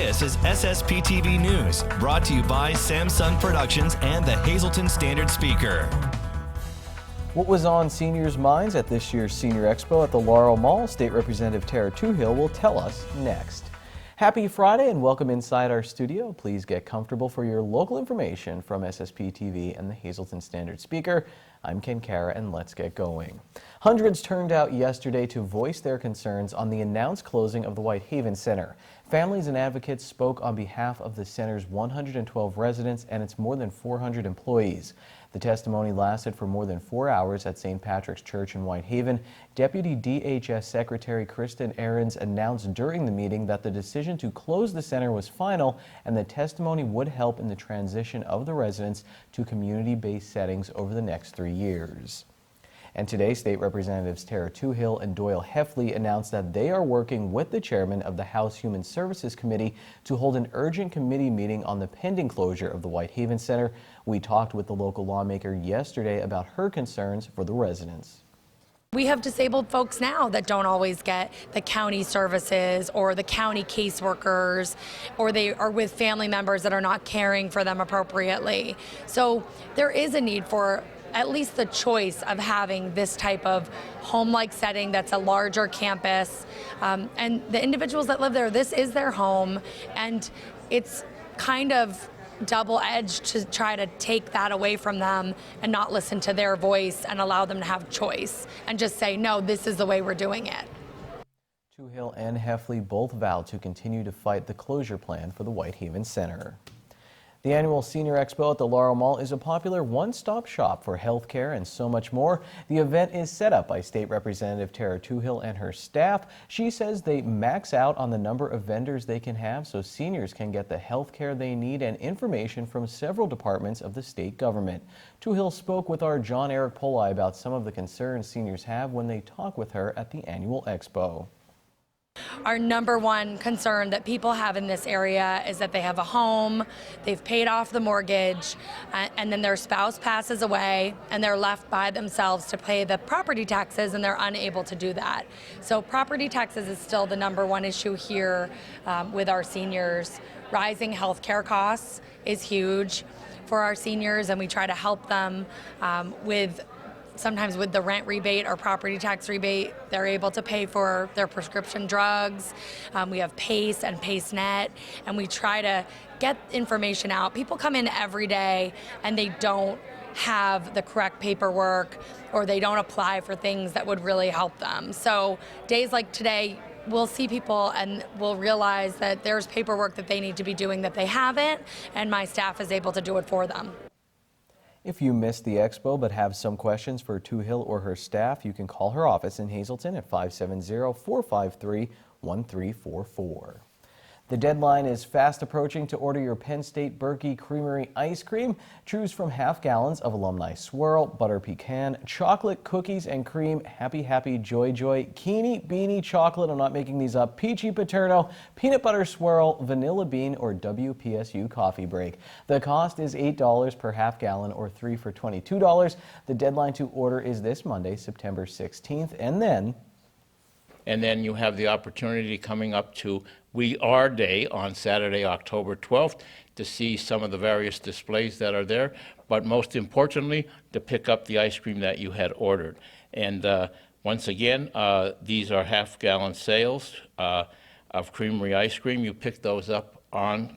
This is SSPTV News, brought to you by Samsung Productions and the Hazleton Standard Speaker. What was on seniors' minds at this year's Senior Expo at the Laurel Mall? State Representative Tara Toohill will tell us next. Happy Friday and welcome inside our studio. Please get comfortable for your local information from SSPTV and the Hazleton Standard Speaker. I'm Ken Kara and let's get going. Hundreds turned out yesterday to voice their concerns on the announced closing of the Whitehaven Center. Families and advocates spoke on behalf of the center's 112 residents and its more than 400 employees. The testimony lasted for more than 4 hours at St. Patrick's Church in Whitehaven. Deputy DHS Secretary Kristen Ahrens announced during the meeting that the decision to close the center was final and the testimony would help in the transition of the residents to community-based settings over the next 3 years. And today, State Representatives Tara Toohill and Doyle Heffley announced that they are working with the chairman of the House Human Services Committee to hold an urgent committee meeting on the pending closure of the Whitehaven Center. We talked with the local lawmaker yesterday about her concerns for the residents. We have disabled folks now that don't always get the county services or the county caseworkers, or they are with family members that are not caring for them appropriately. So there is a need for at least the choice of having this type of home-like setting that's a larger campus. And the individuals that live there, this is their home, and it's kind of double-edged to try to take that away from them and not listen to their voice and allow them to have choice and just say, no, this is the way we're doing it. Toohill and Heffley both vowed to continue to fight the closure plan for the Whitehaven Center. The annual Senior Expo at the Laurel Mall is a popular one-stop shop for healthcare and so much more. The event is set up by State Representative Tara Toohill and her staff. She says they max out on the number of vendors they can have so seniors can get the healthcare they need and information from several departments of the state government. Toohill spoke with our John Eric Poli about some of the concerns seniors have when they talk with her at the annual expo. Our number one concern that people have in this area is that they have a home, they've paid off the mortgage, and then their spouse passes away and they're left by themselves to pay the property taxes, and they're unable to do that. So property taxes is still the number one issue here with our seniors. Rising health care costs is huge for our seniors, and we try to help them sometimes with the rent rebate or property tax rebate, they're able to pay for their prescription drugs. We have PACE and PACE-Net, and we try to get information out. People come in every day and they don't have the correct paperwork, or they don't apply for things that would really help them. So days like today, we'll see people and we'll realize that there's paperwork that they need to be doing that they haven't, and my staff is able to do it for them. If you missed the expo but have some questions for Toohill or her staff, you can call her office in Hazleton at 570-453-1344. The deadline is fast approaching to order your Penn State Berkey Creamery ice cream. Choose from half gallons of alumni swirl, butter pecan, chocolate, cookies and cream, happy happy joy joy, Keeny beanie chocolate, I'm not making these up, peachy paterno, peanut butter swirl, vanilla bean or WPSU coffee break. The cost is $8 per half gallon or 3 for $22. The deadline to order is this Monday, September 16th, and then you have the opportunity coming up to We Are Day on Saturday, October 12th, to see some of the various displays that are there, but most importantly, to pick up the ice cream that you had ordered. And once again, these are half-gallon sales of Creamery ice cream. You pick those up on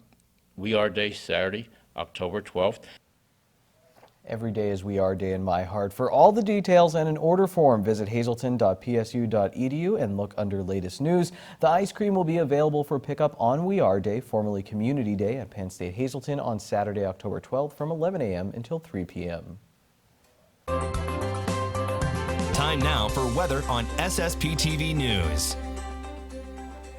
We Are Day, Saturday, October 12th. Every day is We Are Day in my heart. For all the details and an order form, visit hazleton.psu.edu and look under latest news. The ice cream will be available for pickup on We Are Day, formerly Community Day, at Penn State Hazleton on Saturday, October 12th from 11 a.m. until 3 p.m. Time now for weather on SSPTV News.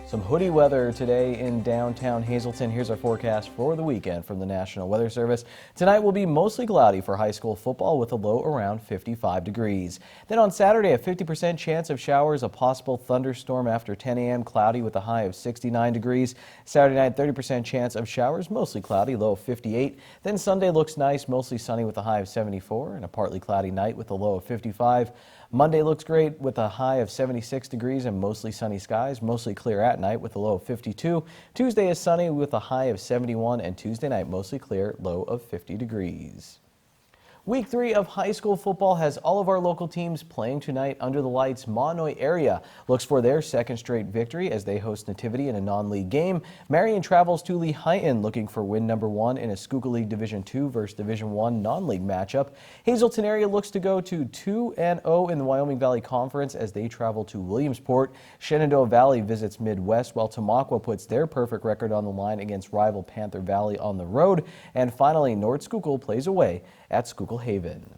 Some hoodie weather today in downtown Hazleton. Here's our forecast for the weekend from the National Weather Service. Tonight will be mostly cloudy for high school football with a low around 55 degrees. Then on Saturday, a 50% chance of showers, a possible thunderstorm after 10 a.m., cloudy with a high of 69 degrees. Saturday night, 30% chance of showers, mostly cloudy, low of 58. Then Sunday looks nice, mostly sunny with a high of 74, and a partly cloudy night with a low of 55. Monday looks great with a high of 76 degrees and mostly sunny skies, mostly clear at night with a low of 52. Tuesday is sunny with a high of 71, and Tuesday night mostly clear, low of 50 degrees. Week 3 of high school football has all of our local teams playing tonight under the lights. Monoy area looks for their second straight victory as they host Nativity in a non-league game. Marion travels to Lehighton looking for win number 1 in a Schuylkill League Division II versus Division I non-league matchup. Hazelton area looks to go to 2-0 in the Wyoming Valley Conference as they travel to Williamsport. Shenandoah Valley visits Midwest, while Tamaqua puts their perfect record on the line against rival Panther Valley on the road. And finally, North Schuylkill plays away at Schuylkill Haven.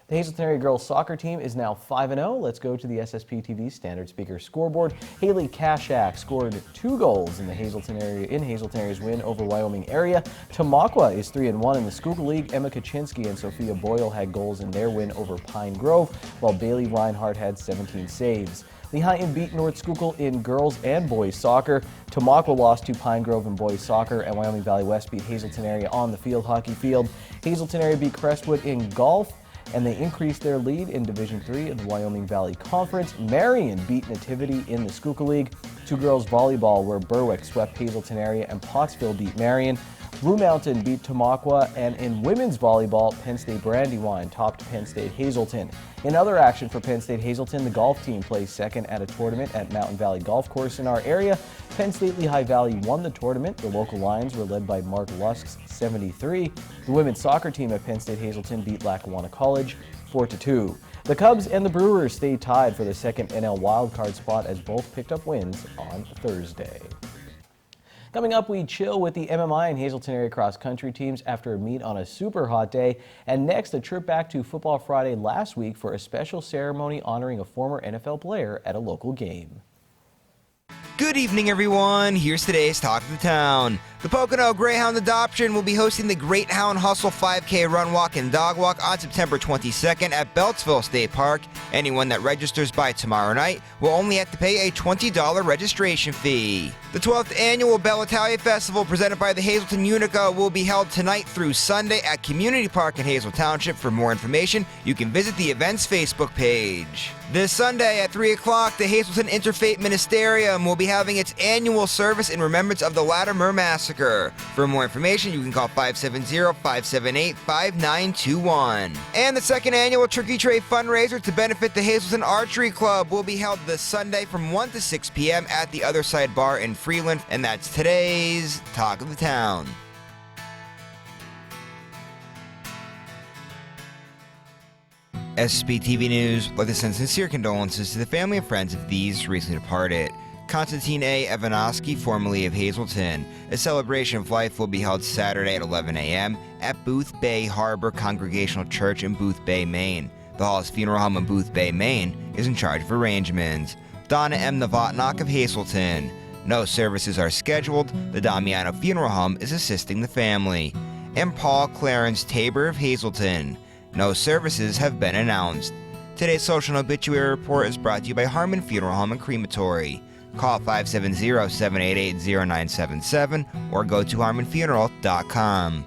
The Hazelton area girls soccer team is now 5-0. Let's go to the SSPTV standard speaker scoreboard. Haley Kashak scored 2 goals in the Hazelton area's win over Wyoming area. Tamaqua is 3-1 in the Schuylkill League. Emma Kaczynski and Sophia Boyle had goals in their win over Pine Grove, while Bailey Reinhardt had 17 saves. Lehighton beat North Schuylkill in girls and boys soccer. Tamaqua lost to Pine Grove in boys soccer, and Wyoming Valley West beat Hazelton area on the field hockey field. Hazelton area beat Crestwood in golf, and they increased their lead in Division III of the Wyoming Valley Conference. Marion beat Nativity in the Schuylkill League. 2 girls volleyball, where Berwick swept Hazelton area and Pottsville beat Marion. Blue Mountain beat Tamaqua, and in women's volleyball, Penn State Brandywine topped Penn State Hazelton. In other action for Penn State Hazelton, the golf team plays second at a tournament at Mountain Valley Golf Course in our area. Penn State Lehigh Valley won the tournament. The local Lions were led by Mark Lusk's 73. The women's soccer team at Penn State Hazelton beat Lackawanna College 4-2. The Cubs and the Brewers stayed tied for the second NL wildcard spot as both picked up wins on Thursday. Coming up, we chill with the MMI and Hazelton area cross-country teams after a meet on a super hot day. And next, a trip back to Football Friday last week for a special ceremony honoring a former NFL player at a local game. Good evening, everyone. Here's today's Talk of the Town. The Pocono Greyhound Adoption will be hosting the Great Hound Hustle 5K Run, Walk, and Dog Walk on September 22nd at Beltsville State Park. Anyone that registers by tomorrow night will only have to pay a $20 registration fee. The 12th Annual Belle Italia Festival, presented by the Hazelton Unica, will be held tonight through Sunday at Community Park in Hazel Township. For more information, you can visit the event's Facebook page. This Sunday at 3 o'clock, the Hazelton Interfaith Ministerium will be having its annual service in remembrance of the Latimer Massacre. For more information, you can call 570-578-5921. And the second annual Turkey Tray fundraiser to benefit the Hazelton Archery Club will be held this Sunday from 1 to 6 p.m. at the Other Side Bar in Freeland. And that's today's Talk of the Town. SSPTV News would like to send sincere condolences to the family and friends of these recently departed. Konstantin A. Evanovsky, formerly of Hazelton. A celebration of life will be held Saturday at 11 a.m. at Booth Bay Harbor Congregational Church in Booth Bay, Maine. The Hall's Funeral Home in Booth Bay, Maine is in charge of arrangements. Donna M. Novotnak of Hazelton. No services are scheduled. The Damiano Funeral Home is assisting the family. And Paul Clarence Tabor of Hazelton. No services have been announced. Today's social and obituary report is brought to you by Harmon Funeral Home and Crematory. Call 570-788-0977 or go to harmonfuneral.com.